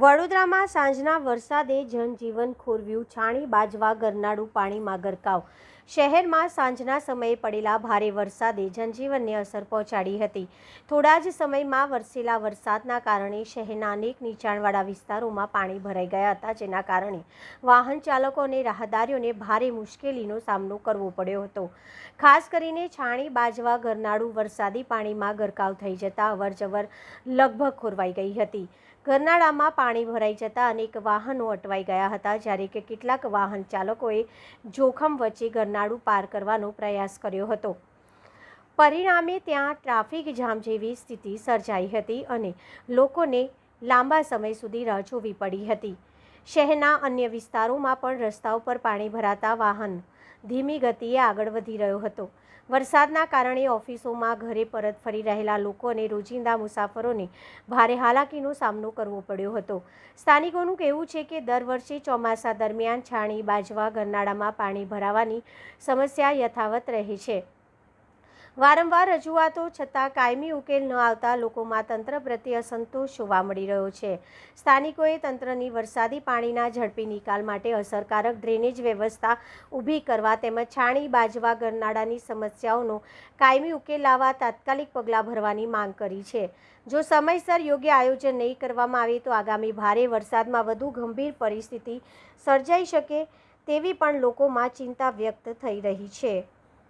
વડોદરામાં સાંજના વરસાદે જનજીવન ખોરવ્યું. છાણી બાજવા ગરનાળું પાણીમાં ગરકાવ. શહેરમાં સાંજના સમયે પડેલા ભારે વરસાદે જનજીવનને અસર પહોંચાડી હતી. થોડા જ સમયમાં વરસેલા વરસાદના કારણે શહેરના અનેક નીચાણવાળા વિસ્તારોમાં પાણી ભરાઈ ગયા હતા, જેના કારણે વાહન ચાલકો અને રાહદારીઓને ભારે મુશ્કેલીનો સામનો કરવો પડ્યો હતો. ખાસ કરીને છાણી બાજવા ગરનાળું વરસાદી પાણીમાં ગરકાવ થઈ જતા અવરજવર લગભગ ખોરવાઈ ગઈ હતી. ગરનાળામાં પાણી ભરાઈ જતા અનેક વાહનો અટવાઈ ગયા હતા, જ્યારે કે કેટલાક વાહન ચાલકોએ જોખમ વચ્ચે ગરનાળું પાર કરવાનો પ્રયાસ કર્યો હતો. પરિણામે ત્યાં ટ્રાફિક જામ જેવી સ્થિતિ સર્જાઈ હતી અને લોકોને લાંબા સમય સુધી રાહ જોવી પડી હતી. શહેરના અન્ય વિસ્તારોમાં પણ રસ્તાઓ પર પાણી ભરાતા વાહન ધીમી ગતિએ આગળ વધી રહ્યો હતો. વરસાદના કારણે ઓફિસોમાં ઘરે પરત ફરી રહેલા લોકો અને રોજિંદા મુસાફરોને ભારે હાલાકીનો સામનો કરવો પડ્યો હતો. સ્થાનિકોનું કહેવું છે કે દર વર્ષે ચોમાસા દરમિયાન છાણી બાજવા ગરનાળામાં પાણી ભરાવાની સમસ્યા યથાવત રહે છે. વારંવાર રજૂઆતો છતાં કાયમી ઉકેલ ન આવતા લોકોમાં તંત્ર પ્રત્યે અસંતોષ જોવા મળી રહ્યો છે. સ્થાનિકોએ તંત્રની વરસાદી પાણીના ઝડપી નિકાલ માટે અસરકારક ડ્રેનેજ વ્યવસ્થા ઊભી કરવા તેમજ છાણી બાજવા ગરનાળાની સમસ્યાઓનો કાયમી ઉકેલ લાવવા તાત્કાલિક પગલાં ભરવાની માંગ કરી છે. જો સમયસર યોગ્ય આયોજન નહીં કરવામાં આવે તો આગામી ભારે વરસાદમાં વધુ ગંભીર પરિસ્થિતિ સર્જાઈ શકે તેવી પણ લોકોમાં ચિંતા વ્યક્ત થઈ રહી છે.